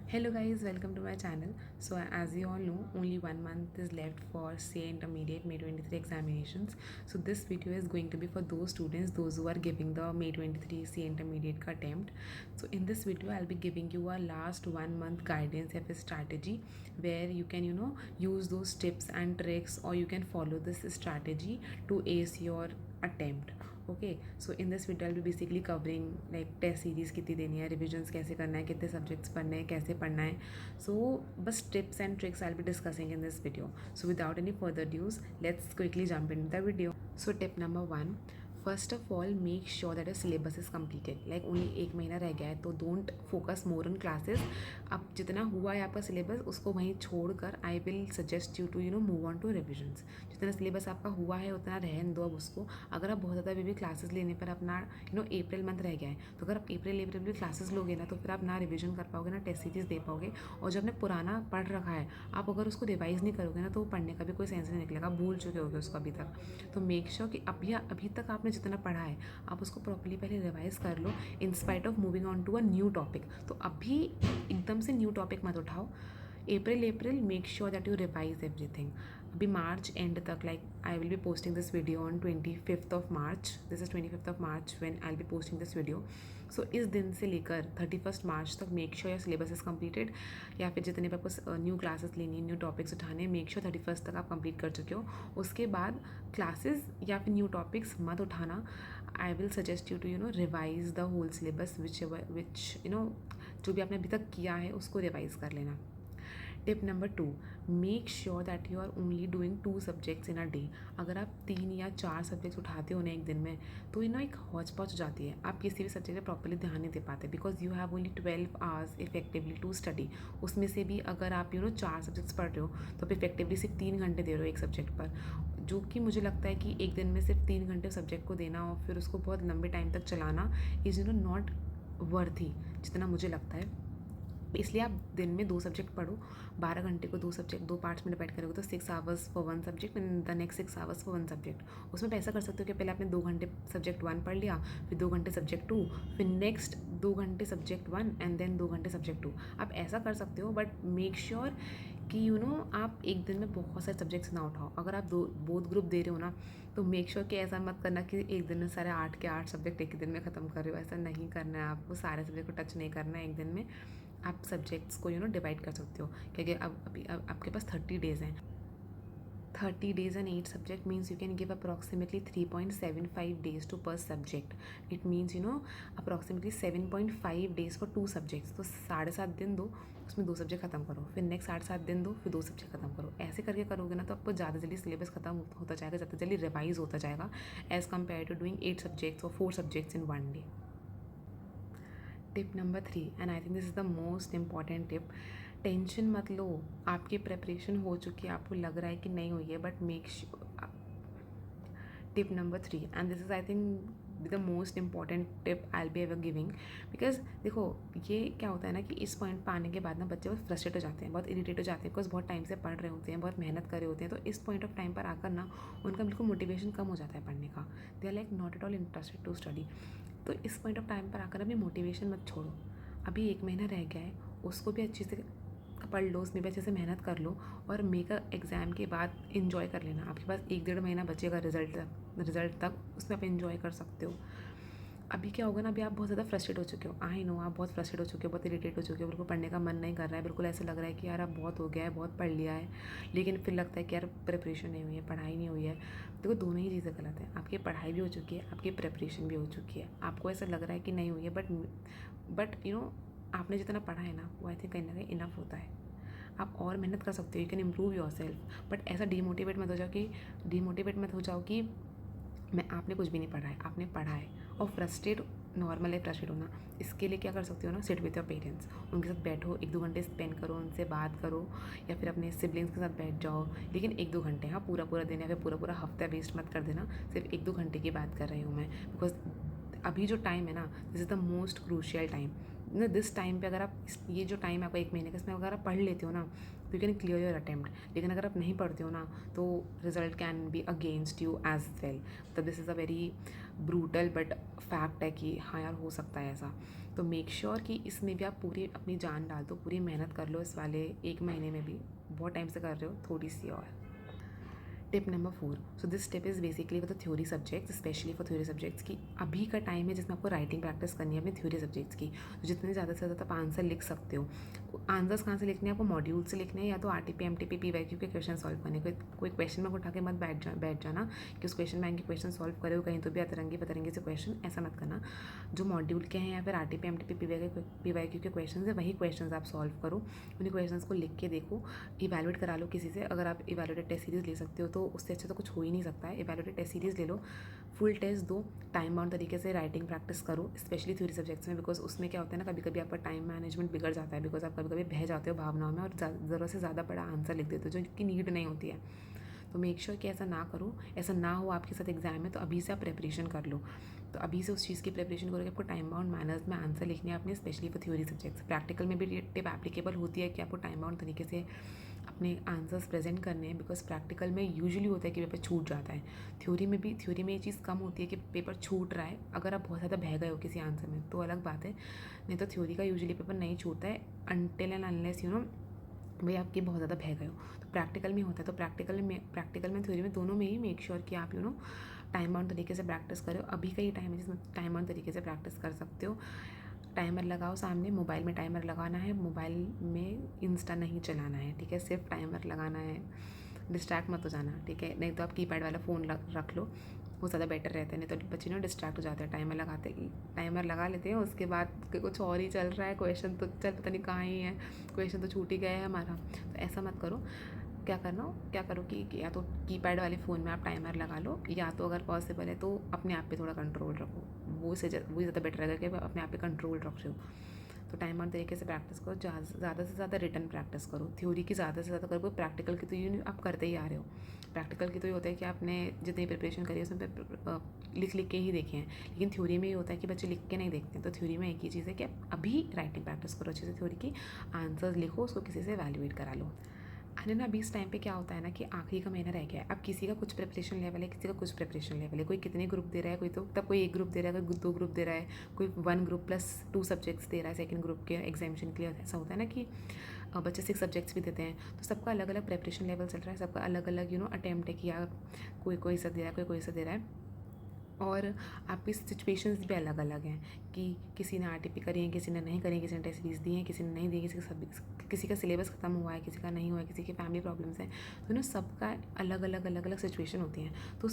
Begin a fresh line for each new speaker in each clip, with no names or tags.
Hello guys, welcome to my channel. So as you all know, only 1 month is left for CA Intermediate May 23 examinations. So this video is going to be for those students, those who are giving the May 23 CA Intermediate ka attempt. So in this video, I'll be giving you a last 1 month guidance of a strategy where you can use those tips and tricks, or you can follow this strategy to ace your attempt. Okay so in this video be basically covering like test series कितनी देनी है, revisions कैसे करना है, कितने subjects पढ़ने हैं, कैसे पढ़ना है. सो बस tips and tricks I will be discussing in this video. So without any further dues let's quickly jump in the video. So tip number 1, first of all make sure that your syllabus is completed. Like only 1 महीना रह गया है तो don't focus more on classes. अब जितना हुआ है आपका सिलेबस उसको वहीं छोड़कर I will suggest you to move on to revisions. जितना सिलेबस आपका हुआ है उतना रहने दो अब उसको. अगर आप बहुत ज़्यादा अभी भी क्लासेस लेने पर अपना अप्रैल मंथ रह गया है तो अगर आप अप्रैल भी क्लासेस लोगे ना तो फिर आप ना रिविजन कर पाओगे ना टेस्ट सीरीज़ दे पाओगे. और जब आपने पुराना पढ़ रखा है आप अगर उसको रिवाइज़ नहीं करोगे ना तो पढ़ने का भी कोई सेंस नहीं निकलेगा, भूल चुके होगे उसको अभी तक. तो मेक श्योर कि अभी तक आपने जितना पढ़ा है आप उसको प्रॉपर्ली पहले रिवाइज़ कर लो in spite of moving on to a new topic. तो अभी एकदम से न्यू टॉपिक मत उठाओ. April make sure that you revise everything. अभी मार्च एंड तक, like I will be posting this video on 25th of March. This is 25th of March when I will be posting this video. So इस दिन से लेकर 31st March तक make sure your syllabus is completed. या फिर जितने भी आपको न्यू क्लासेस लेनी है, न्यू टॉपिक्स उठाने, मेक श्योर 31st तक आप कंप्लीट कर चुके हो. उसके बाद क्लासेस या फिर न्यू टॉपिक्स मत उठाना. I will suggest you to revise the whole syllabus which जो भी आपने अभी तक किया है उसको रिवाइज़ कर लेना. Tip number 2, make sure that you are only doing 2 subjects in a day. अगर आप 3 या 4 सब्जेक्ट्स उठाते हो ना एक दिन में तो एक हौच पौच हो जाती है. आप किसी भी सब्जेक्ट पर प्रॉपर्ली ध्यान नहीं दे पाते because you have only 12 hours effectively to study. उसमें से भी अगर आप 4 सब्जेक्ट्स पढ़ रहे हो तो आप इफेक्टिवली सिर्फ 3 घंटे दे रहे हो एक सब्जेक्ट पर, जो कि मुझे लगता है कि एक दिन में सिर्फ 3 घंटे सब्जेक्ट को देना और फिर उसको बहुत लंबे टाइम तक चलाना इज़ नॉट वर्थी जितना मुझे लगता है. इसलिए आप दिन में 2 सब्जेक्ट पढ़ो. 12 घंटे को 2 सब्जेक्ट 2 पार्ट्स में डिवाइड करोगे तो 6 hours for 1 subject and the next 6 hours for 1 subject. उसमें आप ऐसा कर सकते हो कि पहले आपने 2 घंटे सब्जेक्ट 1 पढ़ लिया, फिर 2 घंटे सब्जेक्ट 2, फिर नेक्स्ट 2 घंटे सब्जेक्ट 1 एंड देन 2 घंटे सब्जेक्ट 2. आप ऐसा कर सकते हो बट मेक श्योर कि आप एक दिन में बहुत सारे सब्जेक्ट्स ना उठाओ. अगर आप बोथ ग्रुप दे रहे हो ना तो मेक श्योर कि ऐसा मत करना कि एक दिन में सारे 8 के 8 सब्जेक्ट एक ही दिन में ख़त्म कर रहे हो. ऐसा नहीं करना है. आपको सारे सब्जेक्ट को टच नहीं करना है एक दिन में. आप सब्जेक्ट्स को डिवाइड कर सकते हो क्योंकि अब आपके पास 30 डेज़ हैं. 30 days and 8 subject means you can give approximately 3.75 days to per subject. It means approximately 7.5 days for 2 subjects. तो 7.5 दिन दो, उसमें 2 सब्जेक्ट ख़त्म करो, फिर नेक्स्ट 7.5 दिन दो, फिर 2 सब्जेक्ट ख़त्म करो. ऐसे करके करोगे ना तो आपको ज़्यादा जल्दी सिलेबस ख़त्म होता जाएगा, ज़्यादा जल्दी रिवाइज होता जाएगा as compare to doing 8 subjects और 4 subjects in 1 day. Tip number 3 and I think this is the most important tip. Tension मत लो. आपकी प्रेपरेशन हो चुकी है, आपको लग रहा है कि नहीं हुई है but make sure. Tip number 3 and this is I think the most important tip I will be ever giving. Because देखो ये क्या होता है ना कि इस पॉइंट पर आने के बाद ना बच्चे बहुत फ्रस्ट्रेट हो जाते हैं, बहुत इरिटेट हो जाते हैं बिकॉज बहुत टाइम से पढ़ रहे होते हैं, बहुत मेहनत कर रहे होते हैं. तो इस पॉइंट ऑफ टाइम पर आकर ना उनका बिल्कुल मोटिवेशन कम हो जाता है पढ़ने का. They are like not at all interested to study. तो इस पॉइंट ऑफ टाइम पर आकर अभी मोटिवेशन मत छोड़ो. अभी 1 महीना रह गया है, उसको भी अच्छे से पढ़ लो, उसमें भी अच्छे से मेहनत कर लो और मेक एग्ज़ाम के बाद इन्जॉय कर लेना. आपके पास 1-1.5 महीना बचेगा रिजल्ट तक, उसमें आप इन्जॉय कर सकते हो. अभी क्या होगा ना, अभी आप बहुत ज़्यादा फ्रस्ट्रेट हो चुके हो. आई नो आप बहुत फ्रस्ट्रेट हो चुके हो, बहुत इरिटेट हो चुके हो, बिल्कुल पढ़ने का मन नहीं कर रहा है, बिल्कुल ऐसा लग रहा है कि यार अब बहुत हो गया है, बहुत पढ़ लिया है. लेकिन फिर लगता है कि यार प्रिपरेशन नहीं हुई है, पढ़ाई नहीं हुई है. देखो दोनों ही चीज़ें गलत है. आपकी पढ़ाई भी हो चुकी है, आपकी प्रिपरेशन भी हो चुकी है. आपको ऐसा लग रहा है कि नहीं हुई है बट आपने जितना पढ़ा है ना वो आई थिंक कहीं ना कहीं इनफ होता है. आप और मेहनत कर सकते हो, you can improve your self. But ऐसा डिमोटिवेट मत हो जाओ कि आपने कुछ भी नहीं पढ़ा है. आपने पढ़ा है और फ्रस्ट्रेट नॉर्मल है फ्रस्ट्रेट होना. इसके लिए क्या कर सकते हो ना, सिट विथ योर पेरेंट्स, उनके साथ बैठो, 1-2 घंटे स्पेंड करो, उनसे बात करो या फिर अपने सिबलिंग्स के साथ बैठ जाओ. लेकिन 1-2 घंटे, हाँ पूरा दिन या फिर पूरा हफ्ता वेस्ट मत कर देना. सिर्फ 1-2 घंटे की बात कर रही हूँ मैं बिकॉज अभी जो टाइम है ना this is the most crucial time. ना दिस टाइम पे अगर आप ये जो टाइम है आपका 1 महीने का, इसमें अगर आप पढ़ लेते हो ना तो you can clear your attempt. लेकिन अगर आप नहीं पढ़ते हो ना तो result can be against you as well. तो this is a very brutal but fact है कि हाँ यार हो सकता है ऐसा। तो मेक श्योर कि इसमें भी आप पूरी अपनी जान डाल दो, पूरी मेहनत कर लो इस वाले 1 महीने में भी, बहुत टाइम से कर रहे हो, थोड़ी सी और। Tip number 4, so this tip is basically for the theory subjects, specially for theory subjects की अभी का टाइम है जिसमें आपको राइटिंग प्रैक्टिस करनी है अपने थ्योरी सब्जेक्ट्स की। तो जितने ज़्यादा से ज़्यादा आप आंसर लिख सकते हो। आंसर्स कहाँ से लिखने हैं आपको? मॉड्यूल से लिखने हैं या तो RTP MTP PYQ के क्वेश्चन सॉल्व करने। कोई क्वेश्चन में उठा के मत बैठ जाना कि उस क्वेश्चन बैंक के क्वेश्चन सॉल्व करे हो कहीं तो भी अतरंगी पतरंगी से क्वेश्चन, ऐसा मत करना। जो मॉड्यूल के हैं या फिर RTP MTP PYQ के क्वेश्चन है वही क्वेश्चन आप सॉल्व करो। उन्हीं क्वेश्चन को लिख के देखो, इवेलुएट करा लो किसी से। अगर आप इवेलुएटेड टेस्ट सीरीज़ ले सकते हो तो उससे अच्छा तो कुछ हो ही नहीं सकता है। इवेलुएटेड टेस्ट सीरीज़ ले लो, फुल टेस्ट दो, टाइम बाउंड तरीके से राइटिंग प्रैक्टिस करो, स्पेशली थ्योरी सब्जेक्ट्स में। बिकॉज उसमें क्या होता है ना, कभी कभी आपका टाइम मैनेजमेंट बिगड़ जाता है, बिकॉज आप कभी कभी बह जाते हो भावनाओं में और ज़रूरत से ज़्यादा बड़ा आंसर लिख देते हो जो कि नीड नहीं होती है। तो मेक श्योर कि ऐसा ना करो, ऐसा ना हो आपके साथ एग्जाम में। तो अभी से आप प्रिपरेशन कर लो, तो अभी से उस चीज़ की प्रिपरेशन करो कि आपको टाइम बाउंड मैनर्स में आंसर लिखने हैं अपने, specially for theory subjects. Practical में भी ये टिप एप्लीकेबल होती है कि आपको टाइम बाउंड तरीके से अपने आंसर्स प्रेजेंट करने हैं। बिकॉज प्रैक्टिकल में यूजुअली होता है कि पेपर छूट जाता है। थ्योरी में ये चीज़ कम होती है कि पेपर छूट रहा है अगर आप बहुत ज़्यादा बह गए हो किसी आंसर में, तो अलग बात है। नहीं तो थ्योरी का यूजुअली पेपर नहीं छूटता है अनटिल एंड अनलेस भाई आपके बहुत ज़्यादा बह गए हो। तो प्रैक्टिकल में होता है, तो प्रैक्टिकल में थ्योरी में दोनों में ही मेक श्योर कि आप टाइम बाउंड तरीके से प्रैक्टिस करो। अभी का ये टाइम है जिसमें टाइम बाउंड तरीके से प्रैक्टिस कर सकते हो। टाइमर लगाओ सामने, मोबाइल में टाइमर लगाना है, मोबाइल में इंस्टा नहीं चलाना है, ठीक है, सिर्फ टाइमर लगाना है। डिस्ट्रैक्ट मत हो जाना, ठीक है। नहीं तो आप कीपैड वाला फ़ोन रख लो, वो ज़्यादा बेटर रहता है। नहीं तो बच्चे डिस्ट्रैक्ट हो जाते हैं टाइमर लगा लेते हैं, उसके बाद कुछ और ही चल रहा है, क्वेश्चन तो चल पता नहीं कहाँ ही है, क्वेश्चन तो छूट ही गया है हमारा। तो ऐसा मत करो। क्या करो कि या तो कीपैड वाले फ़ोन में आप टाइमर लगा लो, या तो अगर पॉसिबल है तो अपने आप पे थोड़ा कंट्रोल रखो। वो ज़्यादा बेटर रहेगा कि अपने आप पे कंट्रोल रख रहे हो। तो टाइम और तरीके से प्रैक्टिस करो, ज़्यादा से ज़्यादा रिटर्न प्रैक्टिस करो। थ्योरी की ज़्यादा से ज़्यादा करो, प्रैक्टिकल की तो आप करते ही आ रहे हो। प्रैक्टिकल की तो ये होता है कि आपने जितनी प्रिपरेशन करी है उसमें लिख के ही देखे हैं, लेकिन थ्योरी में ये होता है कि बच्चे लिख के नहीं देखते हैं। तो थ्योरी में एक ही चीज़ है कि आप अभी राइटिंग प्रैक्टिस करो अच्छे से, थ्योरी की आंसर्स लिखो, उसको किसी से वैल्यूएट करा लो। अरे ना अभी इस टाइम पे क्या होता है ना कि आखिरी का महीना रह गया है। अब किसी का कुछ प्रिपरेशन लेवल है, किसी का कुछ प्रिपरेशन लेवल है, कोई कितने ग्रुप दे रहा है, कोई तो तब कोई 1 ग्रुप दे रहा है, कोई 2 ग्रुप दे रहा है, कोई 1 ग्रुप प्लस 2 सब्जेक्ट्स दे रहा है सेकंड ग्रुप के एग्जामिनेशन के लिए। ऐसा होता है ना कि बच्चे 6 सब्जेक्ट्स भी देते हैं। तो सबका अलग अलग प्रिपरेशन लेवल चल रहा है, सबका अलग अलग अटैम्प्ट है किया, कोई सा दे रहा है, कोई सा दे रहा है। और आपकी सिचुएशंस भी अलग अलग हैं कि किसी ने RTP करी है, किसी ने नहीं करी है, किसी ने टेस्ट सीरीज दी है, किसी ने नहीं दी, किसी का सिलेबस ख़त्म हुआ है, किसी का नहीं हुआ है, किसी की फैमिली प्रॉब्लम्स हैं। तो सबका अलग अलग सिचुएशन होती हैं। तो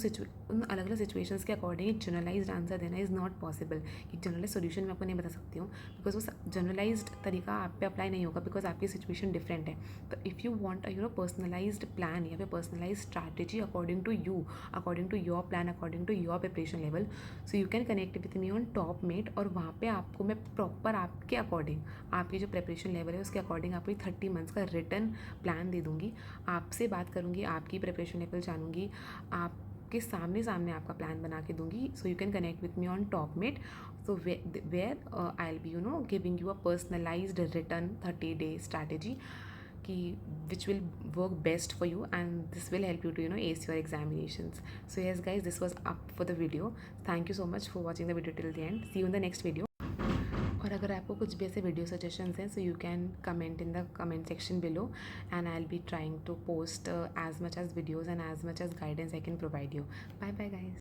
उन अलग अलग सिचुएशंस के अकॉर्डिंग जनरलाइज्ड आंसर देना इज़ नॉट पॉसिबल। कि जनरलाइज सोल्यूशन मैं आपको नहीं बता सकती हूँ, बिकॉज वो जनरलाइज्ड तरीका आप पे अप्लाई नहीं होगा, बिकॉज आपकी सिचुएशन डिफरेंट है। तो if you want personalised plan या फिर personalised strategy according to your plan, according to your preparation level, so you can connect with me on Topmate. और वहाँ पे आपको मैं प्रॉपर आपके अकॉर्डिंग, आपकी जो प्रिपरेशन लेवल है उसके अकॉर्डिंग आपको 30 मंथ्स का रिटर्न प्लान दे दूँगी। आपसे बात करूँगी, आपकी प्रिपरेशन लेवल जानूँगी, आपके सामने आपका प्लान बना के दूँगी। So you can connect with me on Topmate, so where I'll be giving you a personalized written 30-day strategy कि which will work best for you, and this will help you to ace your examinations. So yes guys, this was up for the video. Thank you so much for watching the video till the end. See you in the next video. और अगर आपको कुछ भी ऐसे video suggestions हैं, so you can comment in the comment section below, and I will be trying to post as much as videos and as much as guidance I can provide you. Bye bye guys.